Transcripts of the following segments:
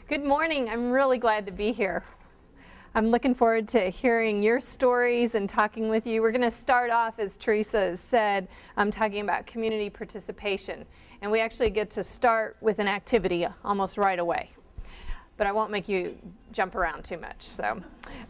Good morning. I'm really glad to be here. I'm looking forward to hearing your stories and talking with you. We're going to start off, as Teresa has said, talking about community participation. And we actually get to start with an activity almost right away. But I won't make you jump around too much. So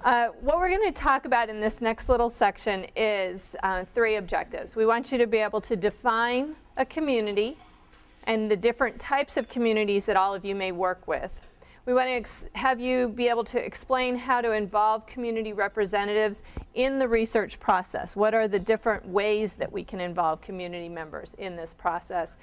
what we're going to talk about in this next little section is 3 objectives. We want you to be able to define a community and the different types of communities that all of you may work with. We want to have you be able to explain how to involve community representatives in the research process. What are the different ways that we can involve community members in this process?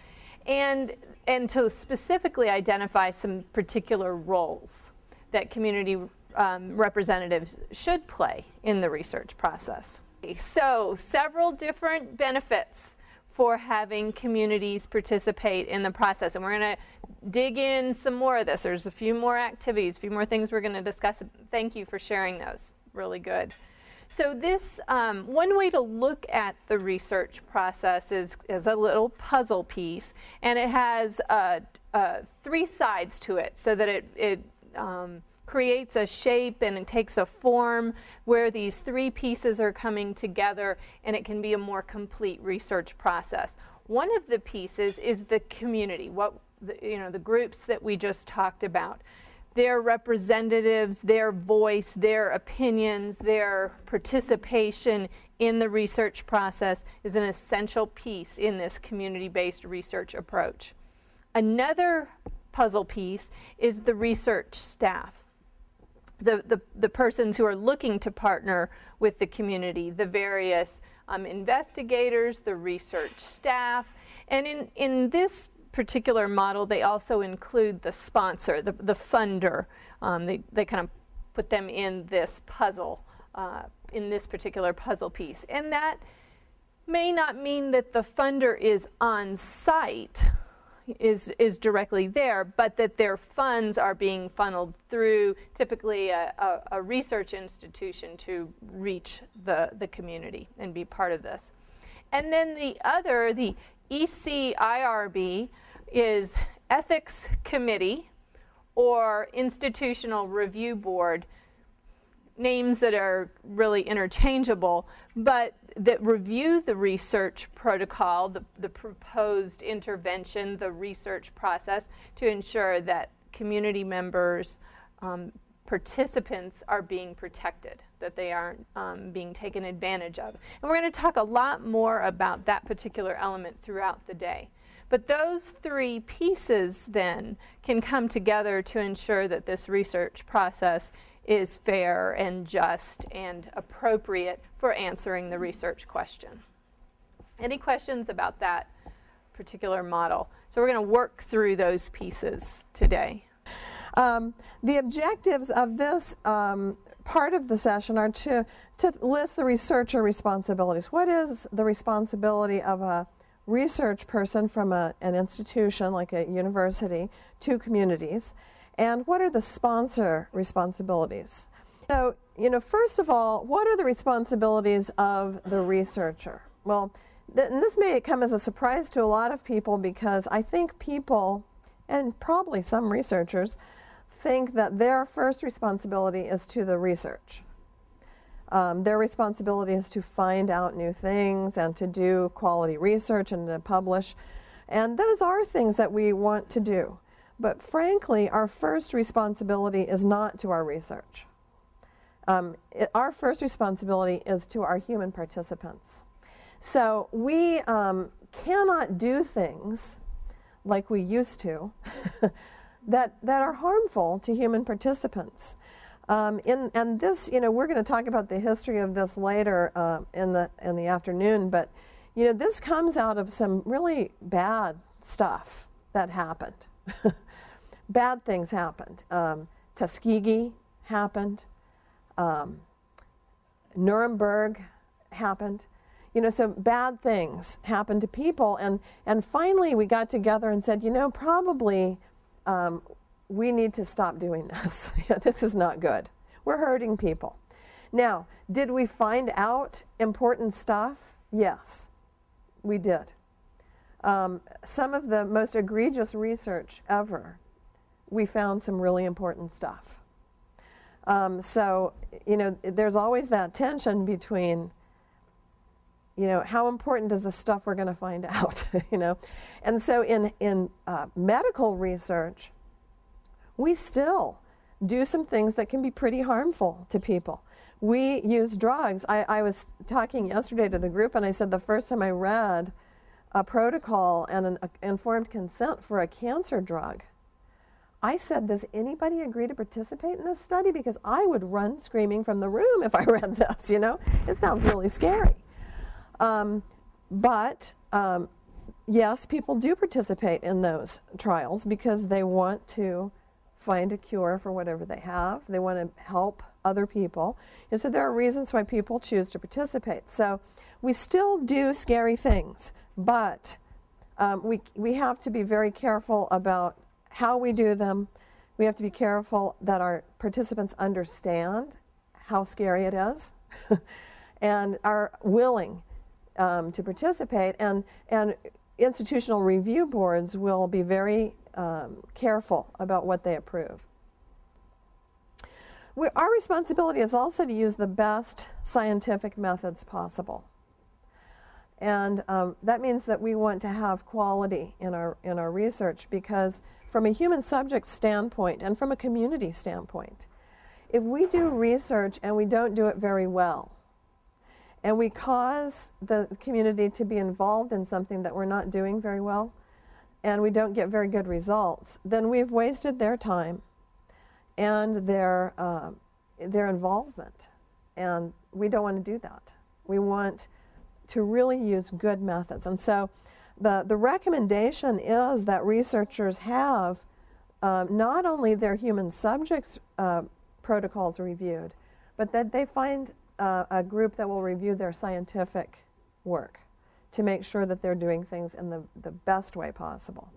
And to specifically identify some particular roles that community representatives should play in the research process. So, several different benefits for having communities participate in the process. And we're going to dig in some more of this. There's a few more activities, a few more things we're going to discuss. Thank you for sharing those. Really good. So this, one way to look at the research process is a little puzzle piece. And it has 3 sides to it so that it creates a shape and it takes a form where these 3 pieces are coming together, and it can be a more complete research process. One of the pieces is the community, the groups that we just talked about. Their representatives, their voice, their opinions, their participation in the research process is an essential piece in this community-based research approach. Another puzzle piece is the research staff. The persons who are looking to partner with the community, the various investigators, the research staff, and in this particular model they also include the sponsor, the funder. They kind of put them in this puzzle, in this particular puzzle piece. And that may not mean that the funder is on site, is directly there, but that their funds are being funneled through typically a research institution to reach the community and be part of this. And then the ECIRB is Ethics Committee or Institutional Review Board, names that are really interchangeable, but that review the research protocol, the proposed intervention, the research process, to ensure that community members, participants are being protected, that they aren't being taken advantage of. And we're going to talk a lot more about that particular element throughout the day. But those 3 pieces then can come together to ensure that this research process is fair and just and appropriate for answering the research question. Any questions about that particular model? So we're going to work through those pieces today. The objectives of this part of the session are to list the researcher responsibilities. What is the responsibility of a research person from an institution like a university to communities? And what are the sponsor responsibilities? So, first of all, what are the responsibilities of the researcher? Well, and this may come as a surprise to a lot of people, because I think people, and probably some researchers, think that their first responsibility is to the research. Their responsibility is to find out new things and to do quality research and to publish. And those are things that we want to do. But frankly, our first responsibility is not to our research. Our first responsibility is to our human participants. So we cannot do things like we used to that are harmful to human participants. And this, we're going to talk about the history of this later in the afternoon, but this comes out of some really bad stuff that happened. Bad things happened. Tuskegee happened. Nuremberg happened. So bad things happened to people, and finally we got together and said, probably we need to stop doing this. This is not good. We're hurting people. Now, did we find out important stuff? Yes, we did. Some of the most egregious research ever we found some really important stuff. So, you know, there's always that tension between, you know, how important is the stuff we're going to find out, you know. And so in medical research, we still do some things that can be pretty harmful to people. We use drugs. I was talking yesterday to the group, and I said the first time I read a protocol and an informed consent for a cancer drug, I said, does anybody agree to participate in this study? Because I would run screaming from the room if I read this, you know. It sounds really scary. Yes, people do participate in those trials because they want to find a cure for whatever they have. They want to help other people. And so there are reasons why people choose to participate. So we still do scary things, but we have to be very careful about how we do them. We have to be careful that our participants understand how scary it is and are willing to participate. And institutional review boards will be very careful about what they approve. Our responsibility is also to use the best scientific methods possible. And that means that we want to have quality in our research, because from a human subject standpoint and from a community standpoint, if we do research and we don't do it very well, and we cause the community to be involved in something that we're not doing very well, and we don't get very good results, then we've wasted their time and their involvement. And we don't want to do that. We want to really use good methods. And so the recommendation is that researchers have not only their human subjects protocols reviewed, but that they find a group that will review their scientific work to make sure that they're doing things in the best way possible.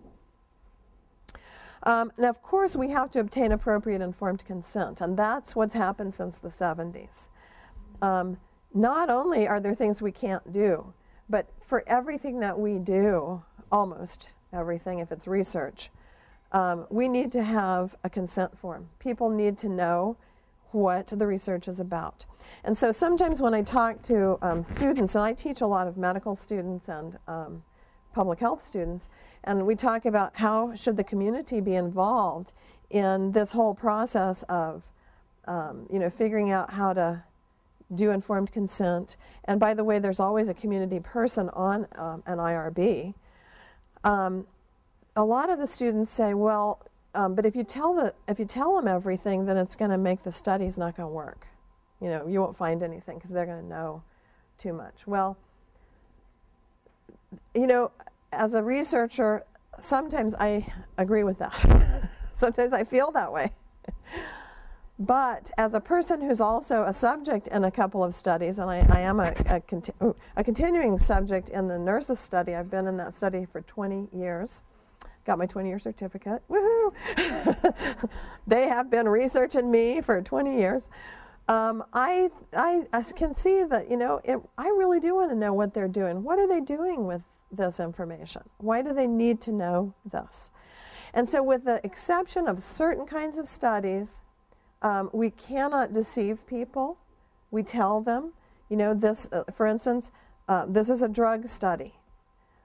Now, of course, we have to obtain appropriate informed consent, and that's what's happened since the 70s. Not only are there things we can't do, but for everything that we do, almost everything if it's research, we need to have a consent form. People need to know what the research is about. And so sometimes when I talk to students, and I teach a lot of medical students and public health students, and we talk about how should the community be involved in this whole process of figuring out how to do informed consent. And by the way, there's always a community person on an IRB. A lot of the students say, well, but if you tell them everything, then it's going to make the studies not going to work. You know, you won't find anything because they're going to know too much. Well, you know, as a researcher, sometimes I agree with that. Sometimes I feel that way. But as a person who's also a subject in a couple of studies, and I am a continuing subject in the nurses study. I've been in that study for 20 years. Got my 20-year certificate. Woohoo! They have been researching me for 20 years. I can see that, you know, I really do want to know what they're doing. What are they doing with this information? Why do they need to know this? And so with the exception of certain kinds of studies, we cannot deceive people. We tell them, you know, this, for instance, this is a drug study.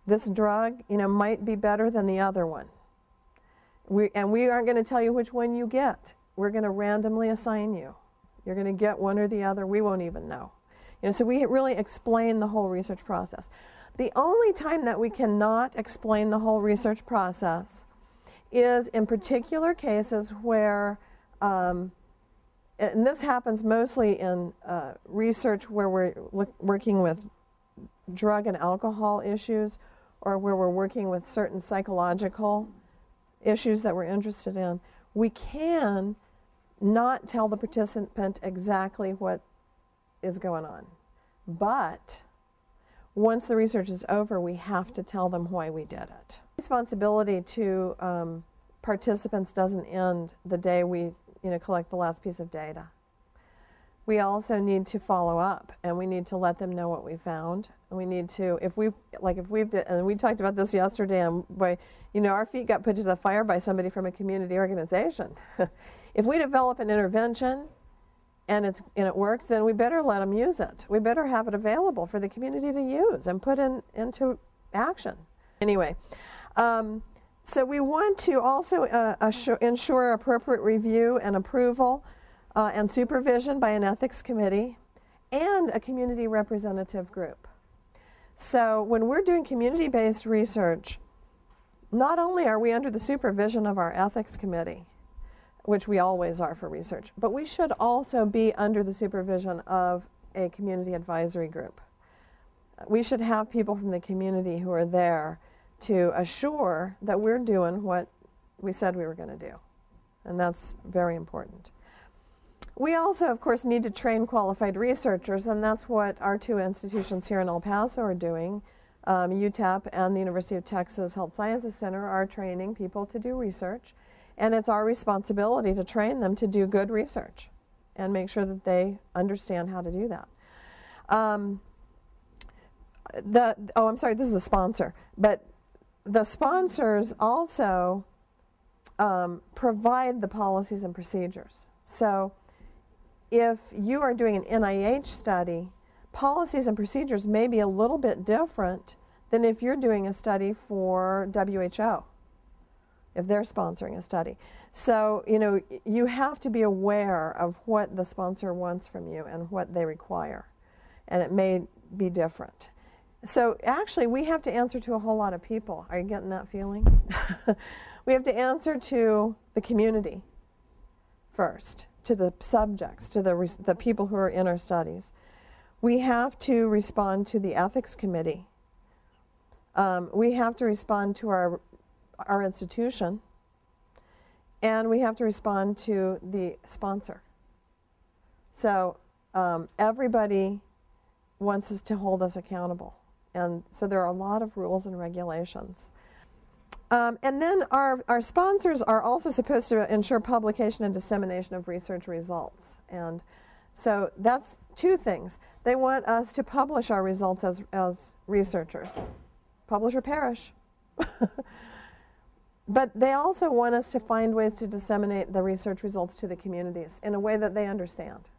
This drug, you know, might be better than the other one. We aren't going to tell you which one you get. We're going to randomly assign you. You're going to get one or the other. We won't even know. You know, so we really explain the whole research process. The only time that we cannot explain the whole research process is in particular cases where, and this happens mostly in research where we're working with drug and alcohol issues, or where we're working with certain psychological issues that we're interested in. We can not tell the participant exactly what is going on. But once the research is over, we have to tell them why we did it. Responsibility to participants doesn't end the day we collect the last piece of data. we also need to follow up, and we need to let them know what we found. And we need to, and we talked about this yesterday, and our feet got put to the fire by somebody from a community organization. If we develop an intervention and it works, then we better let them use it. We better have it available for the community to use and put into action. Anyway, so we want to also ensure appropriate review and approval and supervision by an ethics committee and a community representative group. So when we're doing community-based research, not only are we under the supervision of our ethics committee, which we always are for research, but we should also be under the supervision of a community advisory group. We should have people from the community who are there to assure that we're doing what we said we were going to do. And that's very important. We also, of course, need to train qualified researchers, and that's what our two institutions here in El Paso are doing. UTEP and the University of Texas Health Sciences Center are training people to do research, and it's our responsibility to train them to do good research and make sure that they understand how to do that. I'm sorry, this is the sponsor, but the sponsors also provide the policies and procedures. So if you are doing an NIH study, policies and procedures may be a little bit different than if you're doing a study for WHO, if they're sponsoring a study. So, you have to be aware of what the sponsor wants from you and what they require, and it may be different. So actually, we have to answer to a whole lot of people. Are you getting that feeling? We have to answer to the community first, to the subjects, to the people who are in our studies. We have to respond to the ethics committee. We have to respond to our institution, and we have to respond to the sponsor. So everybody wants us to hold us accountable. And so there are a lot of rules and regulations. And then our sponsors are also supposed to ensure publication and dissemination of research results. And so that's two things. They want us to publish our results as researchers. Publish or perish. But they also want us to find ways to disseminate the research results to the communities in a way that they understand.